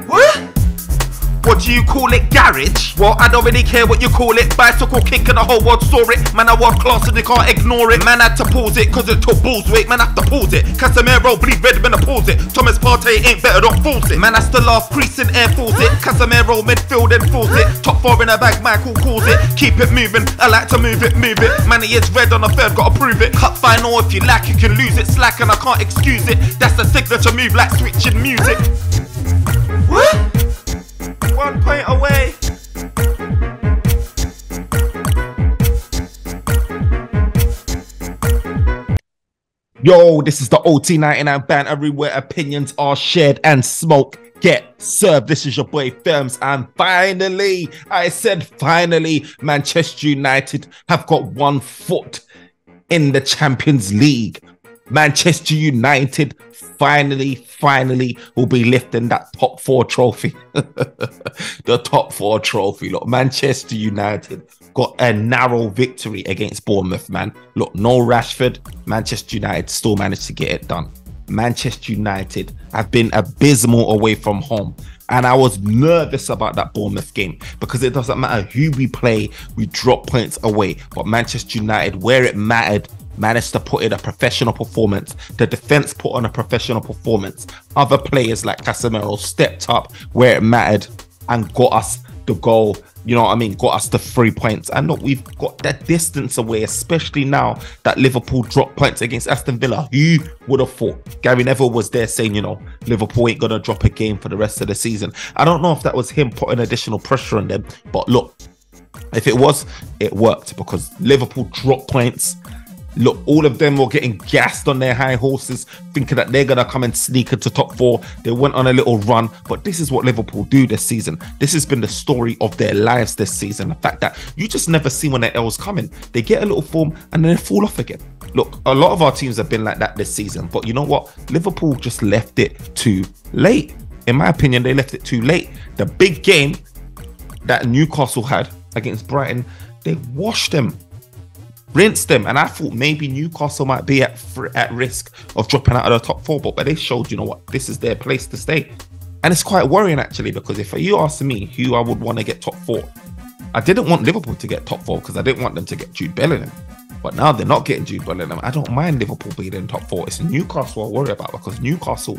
What? What do you call it, garage? Well, I don't really care what you call it. Bicycle kick and the whole world saw it. Man, I world class and they can't ignore it. Man, had to pause it cause it took balls weight. Man, I have to pause it. Casemiro bleed red when I pause it. Thomas Partey ain't better, don't force it. Man, that's the last crease in Air Force it. Casemiro midfield and force it. Top four in a bag, Michael calls it. Keep it moving, I like to move it, move it. Man, he is red on the third, gotta prove it. Cup final, if you like, you can lose it. Slack and I can't excuse it. That's the signature move like switching music. What? 1 point away. Yo, this is the OT99 Banter, everywhere opinions are shared and smoke get served. This is your boy Firms, and finally, I said finally, Manchester United have got 1 foot in the Champions League. Manchester United finally will be lifting that top 4 trophy. The top 4 trophy. Look, Manchester United got a narrow victory against Bournemouth, man. Look, no Rashford. Manchester United still managed to get it done. Manchester United have been abysmal away from home. And I was nervous about that Bournemouth game because it doesn't matter who we play, we drop points away. But Manchester United, where it mattered, managed to put in a professional performance. The defense put on a professional performance. Other players like Casemiro stepped up where it mattered and got us the goal. You know what I mean? Got us the 3 points. And look, we've got that distance away, especially now that Liverpool dropped points against Aston Villa. Who would have thought? Gary Neville was there saying, you know, Liverpool ain't going to drop a game for the rest of the season. I don't know if that was him putting additional pressure on them. But look, if it was, it worked because Liverpool dropped points. Look, all of them were getting gassed on their high horses, thinking that they're going to come and sneak into top 4. They went on a little run, but this is what Liverpool do this season. This has been the story of their lives this season. The fact that you just never see when the L's coming. They get a little form and then they fall off again. Look, a lot of our teams have been like that this season, but you know what? Liverpool just left it too late. In my opinion, they left it too late. The big game that Newcastle had against Brighton, they washed them. Rinsed them, and I thought maybe Newcastle might be at risk of dropping out of the top 4, but they showed, you know what, this is their place to stay. And it's quite worrying actually, because if you ask me who I would want to get top 4, I didn't want Liverpool to get top 4 because I didn't want them to get Jude Bellingham. But now they're not getting Jude Bellingham. I don't mind Liverpool being in top 4. It's Newcastle I worry about, because Newcastle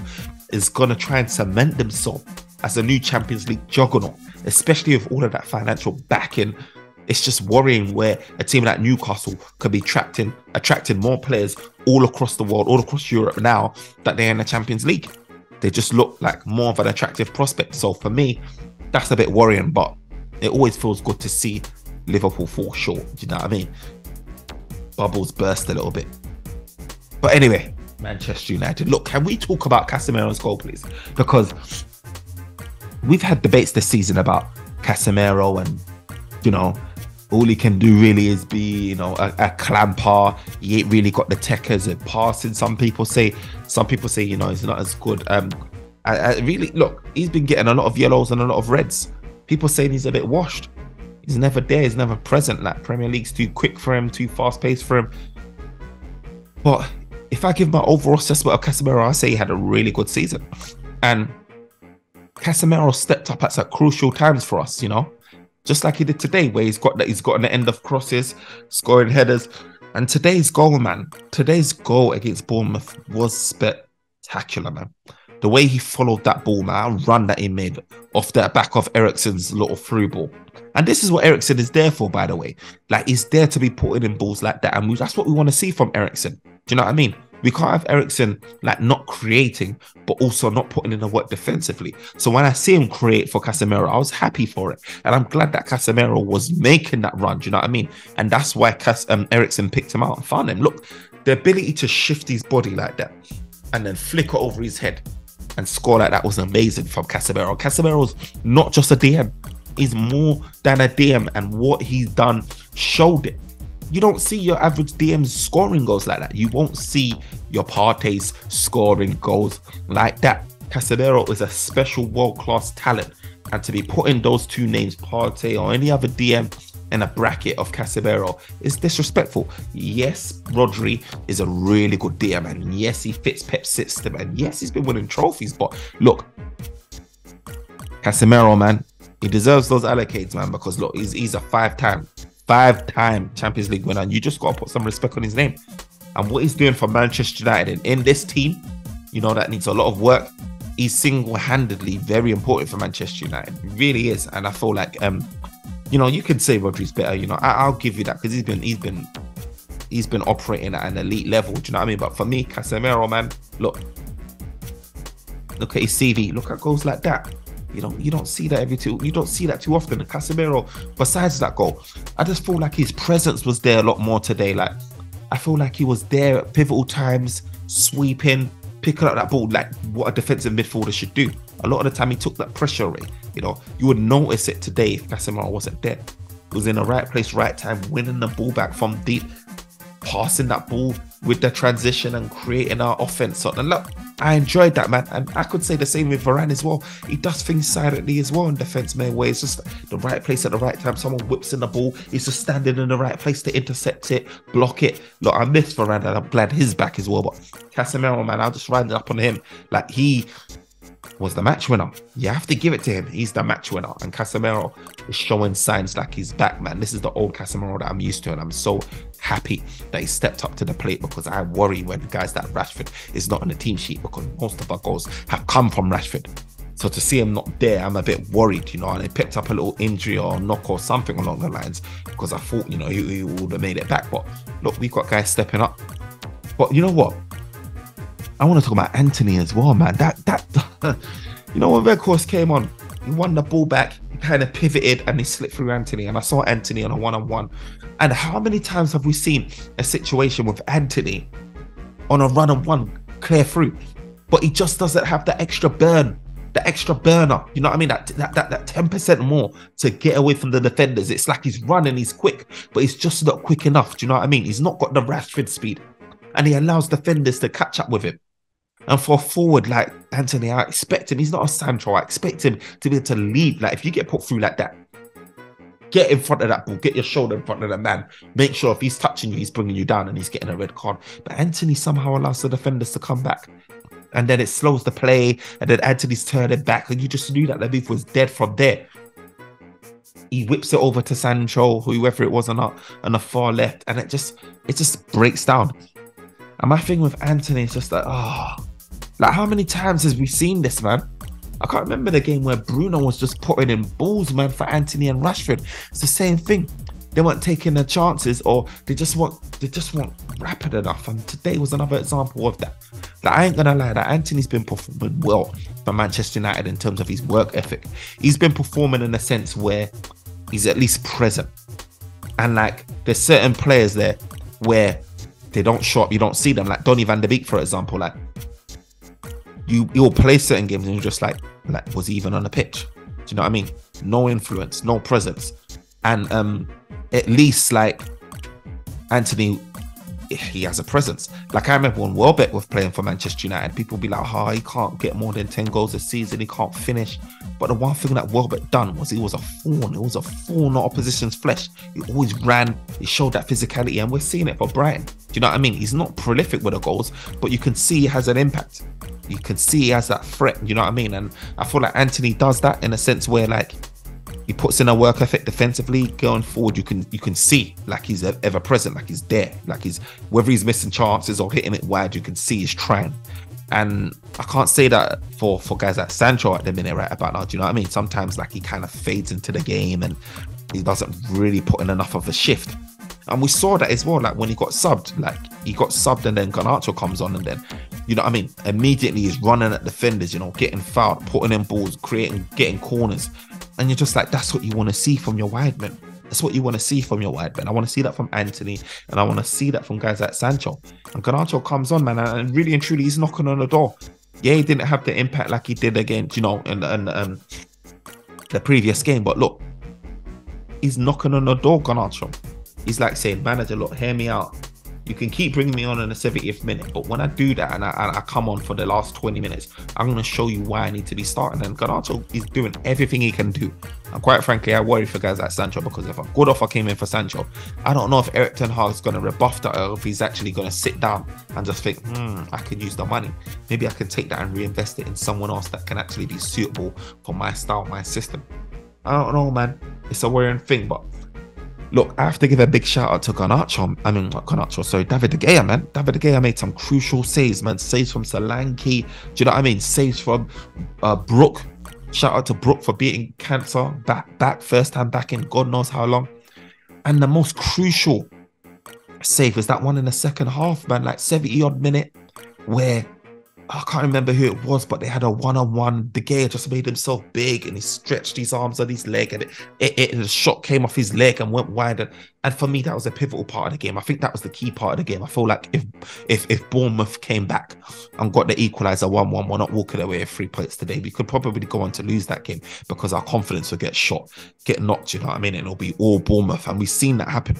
is going to try and cement themselves as a new Champions League juggernaut, especially with all of that financial backing. It's just worrying where a team like Newcastle could be attracting more players all across the world, all across Europe now that they're in the Champions League. They just look like more of an attractive prospect. So for me, that's a bit worrying, but it always feels good to see Liverpool fall short. Do you know what I mean? Bubbles burst a little bit. But anyway, Manchester United. Look, can we talk about Casemiro's goal, please? Because we've had debates this season about Casemiro and, you know, all he can do really is be, you know, a clamper. He ain't really got the tech as a passing. Some people say, you know, he's not as good. I really, look, he's been getting a lot of yellows and a lot of reds. People saying he's a bit washed. He's never there. He's never present. Like, Premier League's too quick for him, too fast paced for him. But if I give my overall assessment of Casemiro, I say he had a really good season. And Casemiro stepped up at some crucial times for us, you know. Just like he did today, where he's got an end of crosses, scoring headers. And today's goal, man, today's goal against Bournemouth was spectacular, man. The way he followed that ball, man, run that he made off the back of Eriksen's little through ball. And this is what Eriksen is there for, by the way. Like, he's there to be putting in balls like that. And that's what we want to see from Eriksen. Do you know what I mean? We can't have Eriksen like not creating, but also not putting in the work defensively. So when I see him create for Casemiro, I was happy for it. And I'm glad that Casemiro was making that run. Do you know what I mean? And that's why Eriksen picked him out and found him. Look, the ability to shift his body like that and then flicker over his head and score like that was amazing from Casemiro. Casemiro's not just a DM. He's more than a DM. And what he's done showed it. You don't see your average DMs scoring goals like that. You won't see your Partey's scoring goals like that. Casemiro is a special world-class talent. And to be putting those two names, Partey or any other DM, in a bracket of Casemiro is disrespectful. Yes, Rodri is a really good DM. And yes, he fits Pep's system. And yes, he's been winning trophies. But look, Casemiro, man, he deserves those allocates, man, because look, he's a five-time Champions League winner, and you just got to put some respect on his name. And what he's doing for Manchester United and in this team, you know, that needs a lot of work. He's single-handedly very important for Manchester United. It really is. And I feel like, you know, you could say Rodri's better. You know, I'll give you that because he's been operating at an elite level. Do you know what I mean? But for me, Casemiro, man, look at his CV. Look at goals like that. You don't see that you don't see that too often. And Casemiro, besides that goal, I just feel like his presence was there a lot more today. Like, I feel like he was there at pivotal times, sweeping, picking up that ball like what a defensive midfielder should do. A lot of the time he took that pressure away. You know, you would notice it today if Casemiro wasn't there. He was in the right place, right time, winning the ball back from deep, passing that ball with the transition and creating our offense. And look, I enjoyed that, man. And I could say the same with Varane as well. He does things silently as well in defense, man, where it's just the right place at the right time. Someone whips in the ball. He's just standing in the right place to intercept it, block it. Look, I miss Varane and I'm glad he's back as well. But Casemiro, man, I'll just round it up on him. Like, he was the match winner. You have to give it to him. He's the match winner. And Casemiro is showing signs like he's back, man. This is the old Casemiro that I'm used to. And I'm so happy that he stepped up to the plate, because I worry when guys like Rashford is not on the team sheet, because most of our goals have come from Rashford. So to see him not there, I'm a bit worried, you know, and he picked up a little injury or knock or something along the lines, because I thought, you know, he would have made it back. But look, we've got guys stepping up. But you know what? I want to talk about Anthony as well, man. That you know, when Weghorst came on, he won the ball back, he kind of pivoted and he slipped through Anthony, and I saw Anthony on a one-on-one. And how many times have we seen a situation with Anthony on a run-on-one clear through, but he just doesn't have the extra burn, the extra burner, you know what I mean? That 10% more to get away from the defenders. It's like he's running, he's quick, but he's just not quick enough. Do you know what I mean? He's not got the Rashford speed, and he allows defenders to catch up with him. And for a forward like Anthony, I expect him, he's not a Sancho, I expect him to be able to lead. Like, if you get put through like that, get in front of that ball, get your shoulder in front of the man, make sure if he's touching you, he's bringing you down and he's getting a red card. But Anthony somehow allows the defenders to come back, and then it slows the play, and then Anthony's turning back, and you just knew that the move was dead from there. He whips it over to Sancho, whoever it was on the far left, and it just breaks down. And my thing with Anthony is just like, like, how many times has we seen this, man? I can't remember the game where Bruno was just putting in balls, man, for Anthony and Rashford. It's the same thing. They weren't taking their chances, or they just weren't rapid enough. And today was another example of that. Like, I ain't gonna lie, that Anthony's been performing well for Manchester United in terms of his work ethic. He's been performing in a sense where he's at least present. And like, there's certain players there where they don't show up, you don't see them. Like Donny van de Beek, for example. Like, you'll play certain games and you're just like, was he even on the pitch? Do you know what I mean? No influence, no presence. And at least like Anthony, he has a presence. Like, I remember when Welbeck was playing for Manchester United, people would be like, he can't get more than 10 goals a season, he can't finish. But the one thing that Welbeck done was he was a thorn. It was a thorn, not opposition's flesh. He always ran, he showed that physicality, and we're seeing it for Brighton. Do you know what I mean? He's not prolific with the goals, but you can see he has an impact. You can see he has that threat, you know what I mean? And I feel like Anthony does that in a sense where, like, he puts in a work ethic defensively. Going forward, you can see like he's ever present, like he's there, like he's, whether he's missing chances or hitting it wide, you can see he's trying. And I can't say that for guys like Sancho at the minute right about now. Do you know what I mean? Sometimes like he kind of fades into the game and he doesn't really put in enough of a shift. And we saw that as well, like when he got subbed, and then Garnacho comes on, and then, you know what I mean, immediately he's running at defenders, you know, getting fouled, putting in balls, getting corners. And you're just like, that's what you want to see from your wide men. That's what you want to see from your wide men. I want to see that from Anthony, and I want to see that from guys like Sancho. And Garnacho comes on, man, and really and truly he's knocking on the door. Yeah, he didn't have the impact like he did against, you know, in the previous game, but look, he's knocking on the door, Garnacho. He's like saying, manager, look, hear me out. You can keep bringing me on in the 70th minute, but when I do that and I come on for the last 20 minutes, I'm going to show you why I need to be starting. And Garnacho is doing everything he can do. And quite frankly, I worry for guys like Sancho, because if a good offer came in for Sancho, I don't know if Eric Ten Hag is going to rebuff that, or if he's actually going to sit down and just think, I could use the money. Maybe I can take that and reinvest it in someone else that can actually be suitable for my style, my system. I don't know, man. It's a worrying thing, but look, I have to give a big shout out to Garnacho. I mean, not Garnacho, sorry, David De Gea, man. David De Gea made some crucial saves, man. Saves from Solanke. Do you know what I mean? Saves from Brook. Shout out to Brook for beating cancer. Back, first time back in God knows how long. And the most crucial save was that one in the second half, man. Like 70-odd minute, where I can't remember who it was, but they had a one-on-one. De Gea just made himself big and he stretched his arms on his leg, and the shot came off his leg and went wide. And for me, that was a pivotal part of the game. I think that was the key part of the game. I feel like if Bournemouth came back and got the equaliser 1-1, we're not walking away with 3 points today. We could probably go on to lose that game because our confidence will get knocked, you know what I mean? And it'll be all Bournemouth. And we've seen that happen,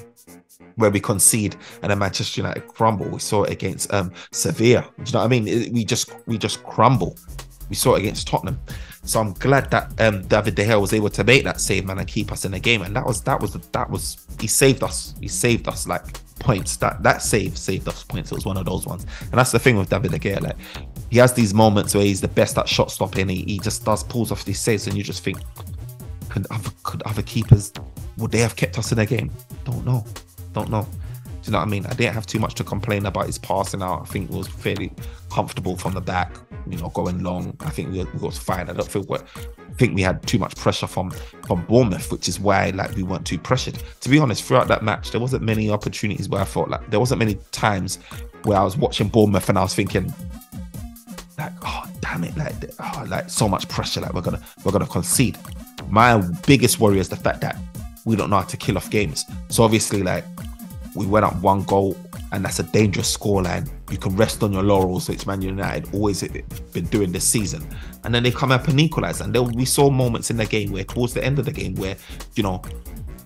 where we concede and then Manchester United crumble. We saw it against Sevilla. Do you know what I mean? We just crumble. We saw it against Tottenham. So I'm glad that David De Gea was able to make that save, man, and keep us in the game. And that was he saved us. He saved us like points. That save saved us points. It was one of those ones. And that's the thing with David De Gea. Like, he has these moments where he's the best at shot stopping. He just pulls off these saves, and you just think, could other keepers, would they have kept us in the game? Don't know. Do you know what I mean? I didn't have too much to complain about his passing out. I think it was fairly comfortable from the back, you know, going long. I think we was fine. I don't think we had too much pressure from Bournemouth, which is why like we weren't too pressured. To be honest, throughout that match, there wasn't many opportunities where I felt like there wasn't many times where I was watching Bournemouth and I was thinking, like, oh damn it, like so much pressure, like we're gonna concede. My biggest worry is the fact that we don't know how to kill off games. So obviously, like, we went up 1 goal, and that's a dangerous scoreline. You can rest on your laurels, which Man United always been doing this season. And then they come up and equalise. And then we saw moments in the game where, towards the end of the game, where, you know,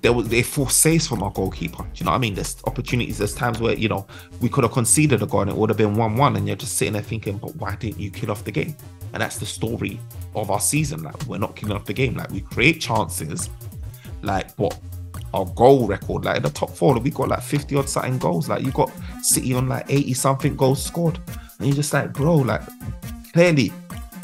they forced saves from our goalkeeper. Do you know what I mean? There's opportunities, there's times where, you know, we could have conceded a goal and it would have been 1-1, and you're just sitting there thinking, but why didn't you kill off the game? And that's the story of our season. Like, we're not killing off the game. Like, we create chances. Like, what our goal record, like in the top 4, we got like 50 odd something goals. Like, you got City on like 80 something goals scored, and you're just like, bro, like, clearly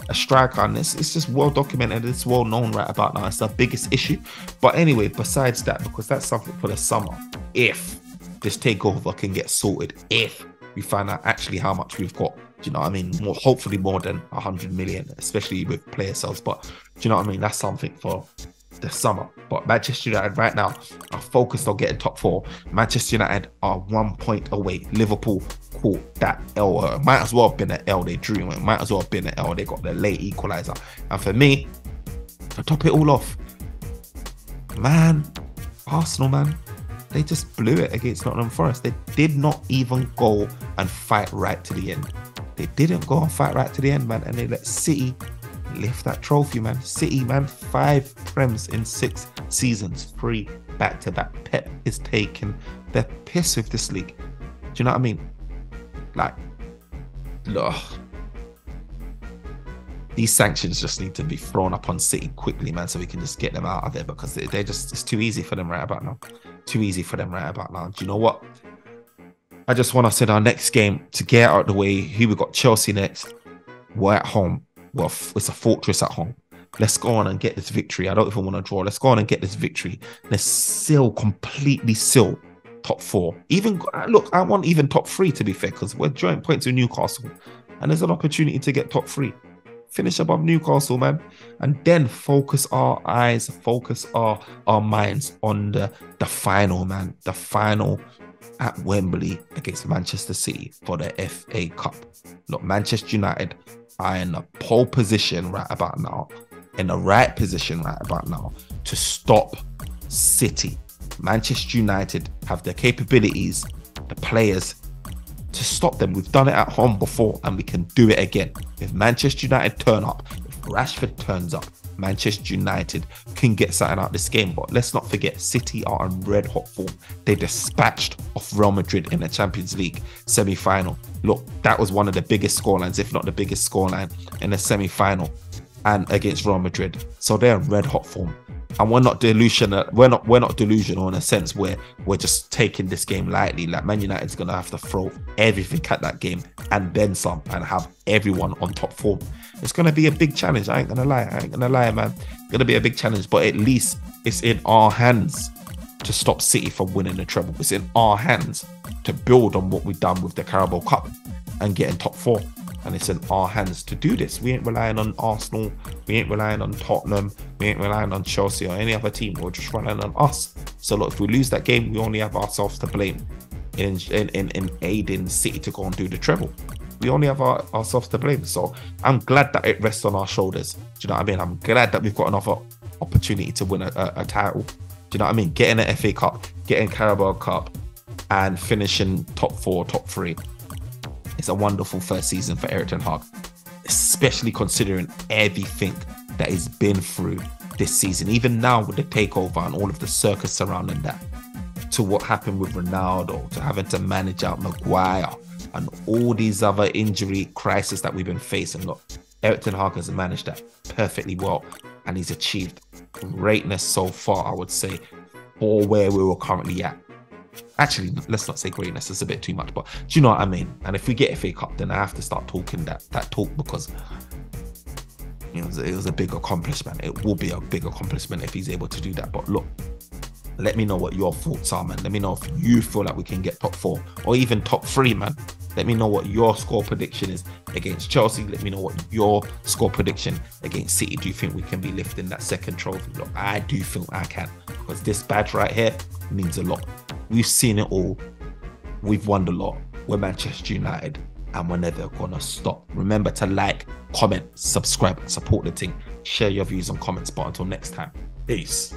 a striker, and it's just well documented, it's well known right about now. It's the biggest issue. But anyway, besides that, because that's something for the summer, if this takeover can get sorted, if we find out actually how much we've got, do you know what I mean? Hopefully more than 100 million, especially with player sales. But do you know what I mean? That's something for the summer. But Manchester United right now are focused on getting top 4. Manchester United are 1 point away. Liverpool caught that L. Might as well have been an L. They drew. It might as well have been an L. They got the late equaliser. And for me, to top it all off, man, Arsenal, man, they just blew it against Nottingham Forest. They did not even go and fight right to the end. They didn't go and fight right to the end, man. And they let City lift that trophy, man. City, man, 5 Prems in 6 seasons, 3 back-to-back. Pep is taking the piss with this league. Do you know what I mean? Like, ugh. These sanctions just need to be thrown up on City quickly, man, so we can just get them out of there, because they're just, it's too easy for them right about now. Too easy for them right about now. Do you know what? I just want us in our next game to get out of the way. Here we got Chelsea next. We're at home. Well, it's a fortress at home. Let's go on and get this victory. I don't even want to draw. Let's go on and get this victory. Let's completely seal top 4. Even, look, I want even top 3, to be fair, because we're joint points with Newcastle, and there's an opportunity to get top 3. Finish above Newcastle, man, and then focus our eyes, focus our minds on the final, man. The final at Wembley against Manchester City for the FA Cup. Look, Manchester United are in a pole position right about now, in the right position right about now to stop City. Manchester United have the capabilities, the players to stop them. We've done it at home before, and we can do it again. If Manchester United turn up, if Rashford turns up, Manchester United can get something out of this game. But let's not forget, City are on red hot form. They dispatched off Real Madrid in the Champions League semi-final. Look, that was one of the biggest scorelines, if not the biggest scoreline in the semi-final, and against Real Madrid. So they're in red hot form. And we're not delusional. We're not delusional in a sense where we're just taking this game lightly. Like, Man United's gonna have to throw everything at that game and then some, and have everyone on top form. It's gonna be a big challenge. I ain't gonna lie, man. It's gonna be a big challenge, but at least it's in our hands to stop City from winning the treble. It's in our hands to build on what we've done with the Carabao Cup and getting top 4. And it's in our hands to do this. We ain't relying on Arsenal. We ain't relying on Tottenham. We ain't relying on Chelsea or any other team. We're just relying on us. So look, if we lose that game, we only have ourselves to blame in aiding City to go and do the treble. We only have ourselves to blame. So I'm glad that it rests on our shoulders. Do you know what I mean? I'm glad that we've got another opportunity to win a title. Do you know what I mean? Getting an FA Cup, getting Carabao Cup, and finishing top 4, top 3. It's a wonderful first season for Erik ten Hag, especially considering everything that he's been through this season. Even now with the takeover and all of the circus surrounding that, to what happened with Ronaldo, to having to manage out Maguire, and all these other injury crises that we've been facing. Look, Erik ten Hag has managed that perfectly well, and he's achieved greatness so far, I would say, for where we were currently at. Actually, let's not say greatness, it's a bit too much, but do you know what I mean? And if we get FA Cup, then I have to start talking that talk, because it was a big accomplishment. It will be a big accomplishment if he's able to do that. But look, let me know what your thoughts are, man. Let me know if you feel like we can get top 4 or even top 3, man. Let me know what your score prediction is against Chelsea. Let me know what your score prediction against City. Do you think we can be lifting that second trophy? Look, I do think I can, because this badge right here means a lot. We've seen it all. We've won a lot. We're Manchester United, and we're never gonna stop. Remember to like, comment, subscribe, support the thing. Share your views and comments. But until next time, peace.